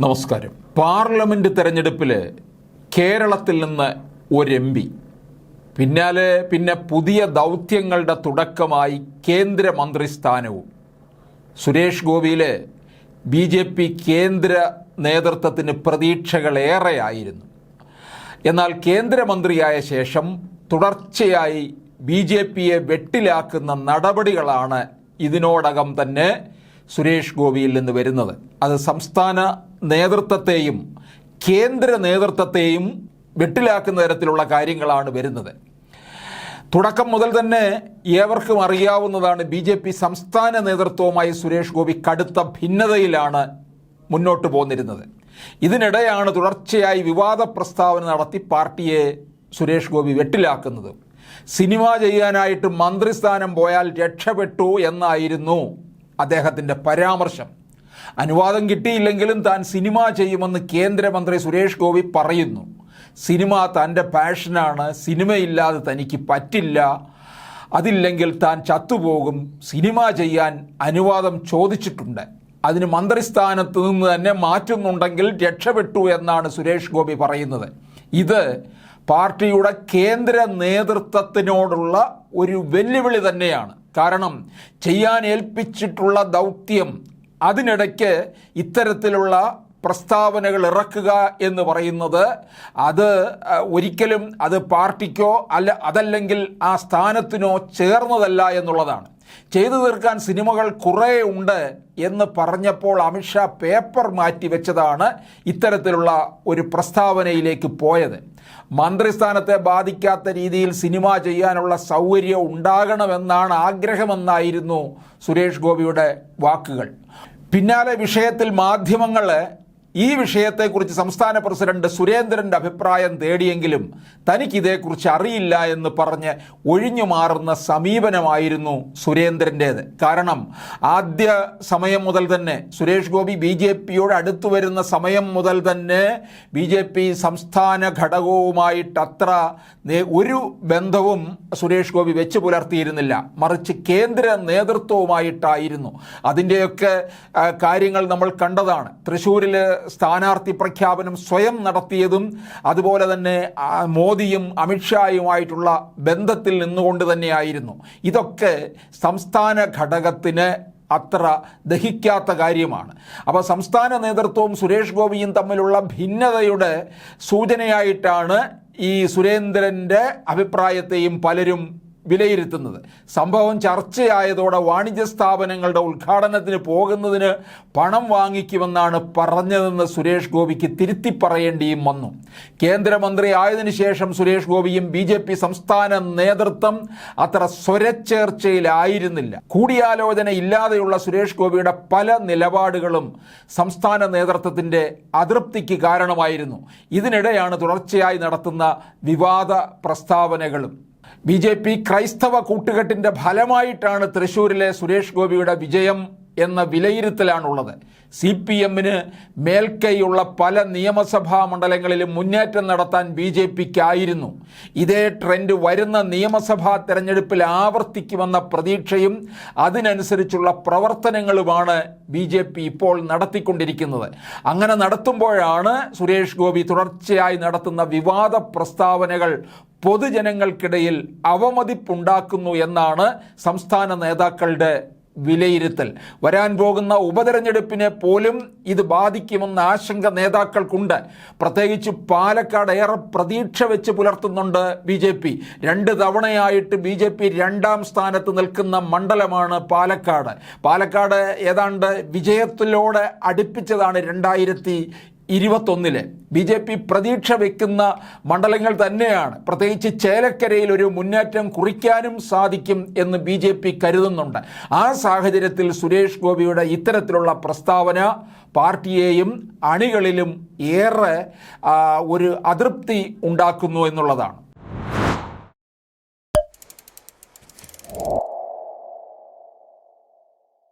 നമസ്കാരം. പാർലമെൻറ്റ് തെരഞ്ഞെടുപ്പിൽ കേരളത്തിൽ നിന്ന് ഒരു MP, പിന്നെ പുതിയ ദൗത്യങ്ങളുടെ തുടക്കമായി കേന്ദ്രമന്ത്രി സ്ഥാനവും. സുരേഷ് ഗോപിയിലെ BJP കേന്ദ്ര നേതൃത്വത്തിന് പ്രതീക്ഷകളേറെയായിരുന്നു. എന്നാൽ കേന്ദ്രമന്ത്രിയായ ശേഷം തുടർച്ചയായി BJPയെ വെട്ടിലാക്കുന്ന നടപടികളാണ് ഇതിനോടകം തന്നെ സുരേഷ് ഗോപിയിൽ നിന്ന് വരുന്നത്. അത് സംസ്ഥാന നേതൃത്വത്തെയും കേന്ദ്ര നേതൃത്വത്തെയും വെട്ടിലാക്കുന്ന തരത്തിലുള്ള കാര്യങ്ങളാണ് വരുന്നത്. തുടക്കം മുതൽ തന്നെ ഏവർക്കും അറിയാവുന്നതാണ്, BJP സംസ്ഥാന നേതൃത്വവുമായി സുരേഷ് ഗോപി കടുത്ത ഭിന്നതയിലാണ് മുന്നോട്ട് പോന്നിരുന്നത്. ഇതിനിടെയാണ് തുടർച്ചയായി വിവാദ പ്രസ്താവന നടത്തി പാർട്ടിയെ സുരേഷ് ഗോപി വെട്ടിലാക്കുന്നത്. സിനിമ ചെയ്യാനായിട്ട് മന്ത്രിസ്ഥാനം പോയാൽ രക്ഷപ്പെട്ടു എന്നായിരുന്നു അദ്ദേഹത്തിൻ്റെ പരാമർശം. അനുവാദം കിട്ടിയില്ലെങ്കിലും താൻ സിനിമ ചെയ്യുമെന്ന് കേന്ദ്രമന്ത്രി സുരേഷ് ഗോപി പറയുന്നു. സിനിമ തൻ്റെ പാഷനാണ്, സിനിമയില്ലാതെ തനിക്ക് പറ്റില്ല, അതില്ലെങ്കിൽ താൻ ചത്തുപോകും, സിനിമ ചെയ്യാൻ അനുവാദം ചോദിച്ചിട്ടുണ്ട്, അതിന് മന്ത്രിസ്ഥാനത്ത് നിന്ന് തന്നെ മാറ്റുന്നുണ്ടെങ്കിൽ രക്ഷപ്പെട്ടു എന്നാണ് സുരേഷ് ഗോപി പറയുന്നത്. ഇത് പാർട്ടിയുടെ കേന്ദ്ര നേതൃത്വത്തിനോടുള്ള ഒരു വെല്ലുവിളി തന്നെയാണ്. കാരണം ചെയ്യാൻ ഏൽപ്പിച്ചിട്ടുള്ള ദൗത്യം അതിനിടയ്ക്ക് ഇത്തരത്തിലുള്ള പ്രസ്താവനകൾ ഇറക്കുക എന്ന് പറയുന്നത് അത് ഒരിക്കലും അത് പാർട്ടിക്കോ അതല്ലെങ്കിൽ ആ സ്ഥാനത്തിനോ ചേർന്നതല്ല എന്നുള്ളതാണ്. ചെയ്തു തീർക്കാൻ സിനിമകൾ കുറേ ഉണ്ട് എന്ന് പറഞ്ഞപ്പോൾ അമിത്ഷാ പേപ്പർ മാറ്റി വെച്ചതാണ് ഇത്തരത്തിലുള്ള ഒരു പ്രസ്താവനയിലേക്ക് പോയത്. മന്ത്രിസ്ഥാനത്തെ ബാധിക്കാത്ത രീതിയിൽ സിനിമ ചെയ്യാനുള്ള സൗകര്യം ഉണ്ടാകണമെന്നാണ് ആഗ്രഹമെന്നായിരുന്നു സുരേഷ് ഗോപിയുടെ വാക്കുകൾ. പിന്നാലെ വിഷയത്തിൽ മാധ്യമങ്ങൾ ഈ വിഷയത്തെക്കുറിച്ച് സംസ്ഥാന പ്രസിഡന്റ് സുരേന്ദ്രൻ്റെ അഭിപ്രായം തേടിയെങ്കിലും തനിക്കിതേക്കുറിച്ച് അറിയില്ല എന്ന് പറഞ്ഞ് ഒഴിഞ്ഞു മാറുന്ന സമീപനമായിരുന്നു സുരേന്ദ്രൻ്റേത്. കാരണം ആദ്യ സമയം മുതൽ തന്നെ സുരേഷ് ഗോപി BJPയോട് അടുത്തു വരുന്ന സമയം മുതൽ തന്നെ BJP സംസ്ഥാന ഘടകവുമായിട്ടത്ര ഒരു ബന്ധവും സുരേഷ് ഗോപി വെച്ച് പുലർത്തിയിരുന്നില്ല. മറിച്ച് കേന്ദ്ര നേതൃത്വവുമായിട്ടായിരുന്നു. അതിൻ്റെയൊക്കെ കാര്യങ്ങൾ നമ്മൾ കണ്ടതാണ്. തൃശ്ശൂരിൽ സ്ഥാനാർത്ഥി പ്രഖ്യാപനം സ്വയം നടത്തിയതും അതുപോലെ തന്നെ മോദിയും അമിത്ഷായുമായിട്ടുള്ള ബന്ധത്തിൽ നിന്നുകൊണ്ട് തന്നെയായിരുന്നു. ഇതൊക്കെ സംസ്ഥാന ഘടകത്തിന് അത്ര ദഹിക്കാത്ത കാര്യമാണ്. അപ്പോൾ സംസ്ഥാന നേതൃത്വവും സുരേഷ് ഗോപിയും തമ്മിലുള്ള ഭിന്നതയുടെ സൂചനയായിട്ടാണ് ഈ സുരേന്ദ്രൻ്റെ അഭിപ്രായത്തെയും പലരും വിലയിരുത്തുന്നത്. സംഭവം ചർച്ചയായതോടെ വാണിജ്യ സ്ഥാപനങ്ങളുടെ ഉദ്ഘാടനത്തിന് പോകുന്നതിന് പണം വാങ്ങിക്കുമെന്നാണ് പറഞ്ഞതെന്ന് സുരേഷ് ഗോപിക്ക് തിരുത്തി പറയേണ്ടിയും വന്നു. കേന്ദ്രമന്ത്രി ആയതിനു ശേഷം സുരേഷ് ഗോപിയും BJP സംസ്ഥാന നേതൃത്വം അത്ര സ്വരച്ചേർച്ചയിലായിരുന്നില്ല. കൂടിയാലോചന ഇല്ലാതെയുള്ള സുരേഷ് ഗോപിയുടെ പല നിലപാടുകളും സംസ്ഥാന നേതൃത്വത്തിൻ്റെ അതൃപ്തിക്ക് കാരണമായിരുന്നു. ഇതിനിടെയാണ് തുടർച്ചയായി നടത്തുന്ന വിവാദ പ്രസ്താവനകളും. BJP ക്രൈസ്തവ കൂട്ടുകെട്ടിൻ്റെ ഫലമായിട്ടാണ് തൃശ്ശൂരിലെ സുരേഷ് ഗോപിയുടെ വിജയം എന്ന വിലയിരുത്തലാണുള്ളത്. CPMന് മേൽക്കൈയുള്ള പല നിയമസഭാ മണ്ഡലങ്ങളിലും മുന്നേറ്റം നടത്താൻ BJPക്കായിരുന്നു. ഇതേ ട്രെൻഡ് വരുന്ന നിയമസഭാ തെരഞ്ഞെടുപ്പിൽ ആവർത്തിക്കുമെന്ന പ്രതീക്ഷയും അതിനനുസരിച്ചുള്ള പ്രവർത്തനങ്ങളുമാണ് BJP ഇപ്പോൾ നടത്തിക്കൊണ്ടിരിക്കുന്നത്. അങ്ങനെ നടത്തുമ്പോഴാണ് സുരേഷ് ഗോപി തുടർച്ചയായി നടത്തുന്ന വിവാദ പ്രസ്താവനകൾ പൊതുജനങ്ങൾക്കിടയിൽ അവമതിപ്പുണ്ടാക്കുന്നു എന്നാണ് സംസ്ഥാന നേതാക്കളുടെ വിലയിരുത്തൽ. വരാൻ പോകുന്ന ഉപതെരഞ്ഞെടുപ്പിനെ പോലും ഇത് ബാധിക്കുമെന്ന ആശങ്ക നേതാക്കൾക്കുണ്ട്. പ്രത്യേകിച്ച് പാലക്കാട് ഏറെ പ്രതീക്ഷ വെച്ച് പുലർത്തുന്നുണ്ട് BJP. 2 തവണയായിട്ട് BJP 2ാം സ്ഥാനത്ത് നിൽക്കുന്ന മണ്ഡലമാണ് പാലക്കാട്. പാലക്കാട് ഏതാണ്ട് വിജയത്തിലൂടെ അടുപ്പിച്ചതാണ് 2021. BJP പ്രതീക്ഷ വയ്ക്കുന്ന മണ്ഡലങ്ങൾ തന്നെയാണ്. പ്രത്യേകിച്ച് ചേലക്കരയിൽ ഒരു മുന്നേറ്റം കുറിക്കാനും സാധിക്കും എന്ന് BJP കരുതുന്നുണ്ട്. ആ സാഹചര്യത്തിൽ സുരേഷ് ഗോപിയുടെ ഇത്തരത്തിലുള്ള പ്രസ്താവന പാർട്ടിയെയും അണികളിലും ഏറെ ഒരു അതൃപ്തി ഉണ്ടാക്കുന്നു എന്നുള്ളതാണ്.